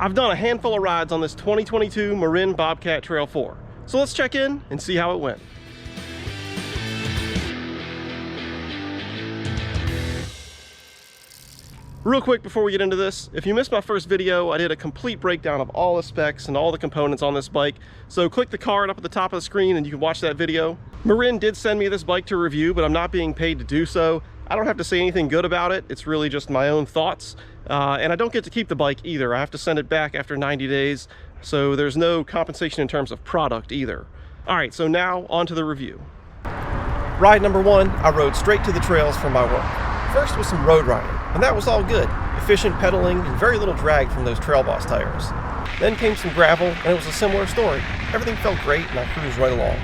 I've done a handful of rides on this 2022 Marin Bobcat Trail 4. So let's check in and see how it went. Real quick before we get into this, if you missed my first video, I did a complete breakdown of all the specs and all the components on this bike. So click the card up at the top of the screen and you can watch that video. Marin did send me this bike to review, but I'm not being paid to do so. I don't have to say anything good about it. It's really just my own thoughts. And I don't get to keep the bike either. I have to send it back after 90 days. So there's no compensation in terms of product either. All right, so now on to the review. Ride number one, I rode straight to the trails for my work. First was some road riding, and that was all good. Efficient pedaling and very little drag from those Trail Boss tires. Then came some gravel, and it was a similar story. Everything felt great, and I cruised right along.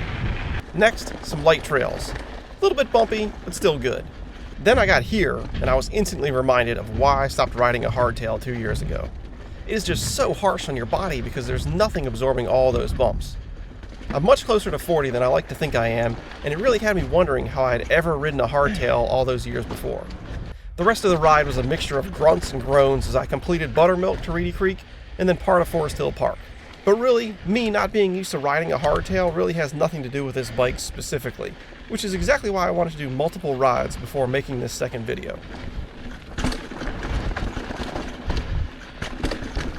Next, some light trails. A little bit bumpy, but still good. Then I got here, and I was instantly reminded of why I stopped riding a hardtail 2 years ago. It is just so harsh on your body because there's nothing absorbing all those bumps. I'm much closer to 40 than I like to think I am, and it really had me wondering how I had ever ridden a hardtail all those years before. The rest of the ride was a mixture of grunts and groans as I completed Buttermilk to Reedy Creek and then part of Forest Hill Park. But really, me not being used to riding a hardtail really has nothing to do with this bike specifically, which is exactly why I wanted to do multiple rides before making this second video.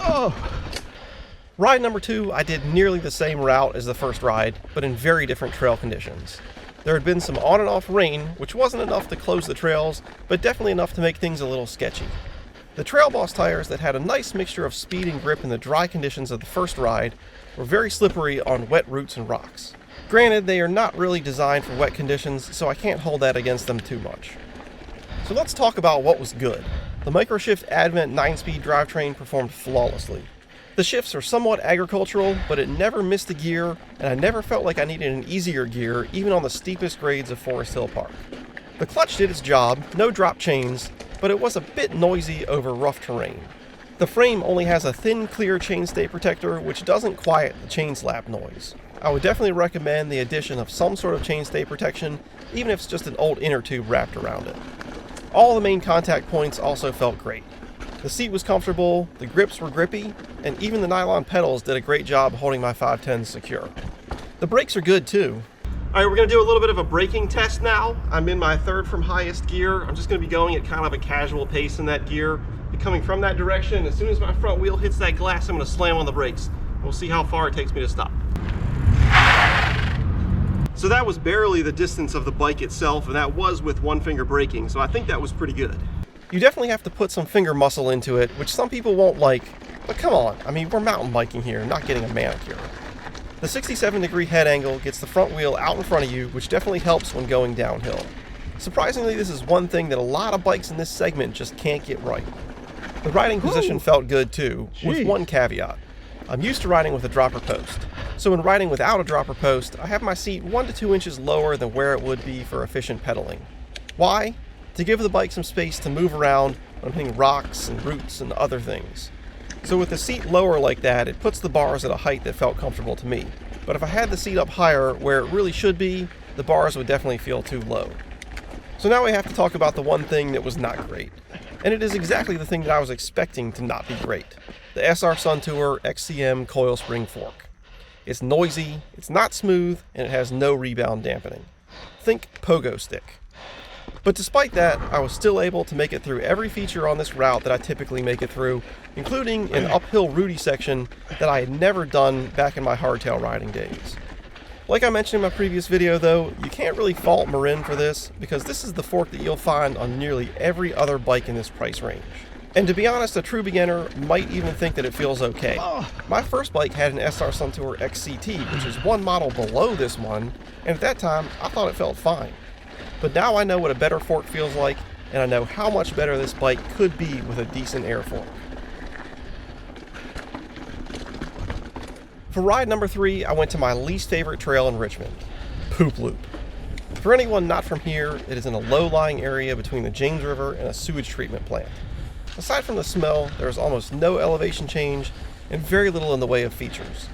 Oh! Ride number two, I did nearly the same route as the first ride, but in very different trail conditions. There had been some on and off rain, which wasn't enough to close the trails, but definitely enough to make things a little sketchy. The Trail Boss tires that had a nice mixture of speed and grip in the dry conditions of the first ride were very slippery on wet roots and rocks. Granted, they are not really designed for wet conditions, so I can't hold that against them too much. So let's talk about what was good. The Microshift Advent 9-speed drivetrain performed flawlessly. The shifts are somewhat agricultural, but it never missed a gear, and I never felt like I needed an easier gear, even on the steepest grades of Forest Hill Park. The clutch did its job, no drop chains, but it was a bit noisy over rough terrain. The frame only has a thin, clear chainstay protector, which doesn't quiet the chain slap noise. I would definitely recommend the addition of some sort of chainstay protection, even if it's just an old inner tube wrapped around it. All the main contact points also felt great. The seat was comfortable, the grips were grippy, and even the nylon pedals did a great job holding my 510s secure. The brakes are good too. All right, we're gonna do a little bit of a braking test now. I'm in my third from highest gear. I'm just gonna be going at kind of a casual pace in that gear. Coming from that direction, as soon as my front wheel hits that glass, I'm gonna slam on the brakes. We'll see how far it takes me to stop. So that was barely the distance of the bike itself, and that was with one finger braking, so I think that was pretty good. You definitely have to put some finger muscle into it, which some people won't like, but come on, I mean, we're mountain biking here, not getting a manicure. The 67-degree head angle gets the front wheel out in front of you, which definitely helps when going downhill. Surprisingly, this is one thing that a lot of bikes in this segment just can't get right. The riding position felt good too, with one caveat. I'm used to riding with a dropper post, so when riding without a dropper post, I have my seat 1 to 2 inches lower than where it would be for efficient pedaling. Why? To give the bike some space to move around when hitting rocks and roots and other things. So with the seat lower like that, it puts the bars at a height that felt comfortable to me. But if I had the seat up higher where it really should be, the bars would definitely feel too low. So now we have to talk about the one thing that was not great. And it is exactly the thing that I was expecting to not be great. The SR Suntour XCM coil spring fork. It's noisy, it's not smooth, and it has no rebound dampening. Think pogo stick. But despite that, I was still able to make it through every feature on this route that I typically make it through, including an uphill rooty section that I had never done back in my hardtail riding days. Like I mentioned in my previous video though, you can't really fault Marin for this, because this is the fork that you'll find on nearly every other bike in this price range. And to be honest, a true beginner might even think that it feels okay. My first bike had an SR Suntour XCT, which is one model below this one, and at that time, I thought it felt fine. But now I know what a better fork feels like, and I know how much better this bike could be with a decent air fork. For ride number 3, I went to my least favorite trail in Richmond, Poop Loop. For anyone not from here, it is in a low-lying area between the James River and a sewage treatment plant. Aside from the smell, there is almost no elevation change and very little in the way of features.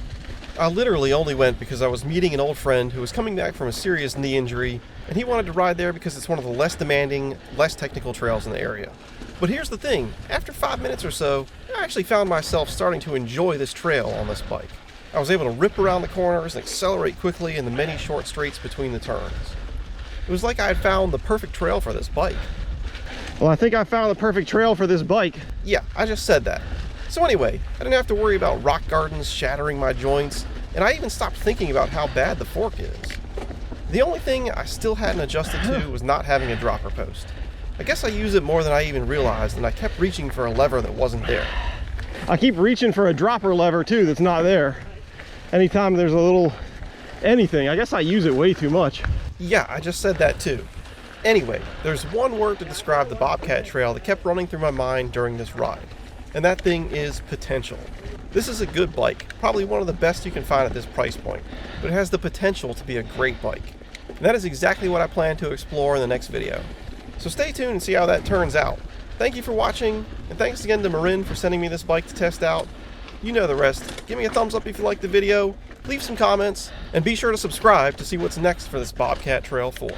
I literally only went because I was meeting an old friend who was coming back from a serious knee injury, and he wanted to ride there because it's one of the less demanding, less technical trails in the area. But here's the thing, after 5 minutes or so, I actually found myself starting to enjoy this trail on this bike. I was able to rip around the corners and accelerate quickly in the many short straights between the turns. It was like I had found the perfect trail for this bike. Well, I think I found the perfect trail for this bike. Yeah, I just said that. So anyway, I didn't have to worry about rock gardens shattering my joints, and I even stopped thinking about how bad the fork is. The only thing I still hadn't adjusted to was not having a dropper post. I guess I use it more than I even realized, and I kept reaching for a lever that wasn't there. I keep reaching for a dropper lever too that's not there. Anytime there's a little anything, I guess I use it way too much. Yeah, I just said that too. Anyway, there's one word to describe the Bobcat Trail that kept running through my mind during this ride, and that thing is potential. This is a good bike, probably one of the best you can find at this price point, but it has the potential to be a great bike. And that is exactly what I plan to explore in the next video. So stay tuned and see how that turns out. Thank you for watching, and thanks again to Marin for sending me this bike to test out. You know the rest. Give me a thumbs up if you liked the video, leave some comments, and be sure to subscribe to see what's next for this Bobcat Trail 4.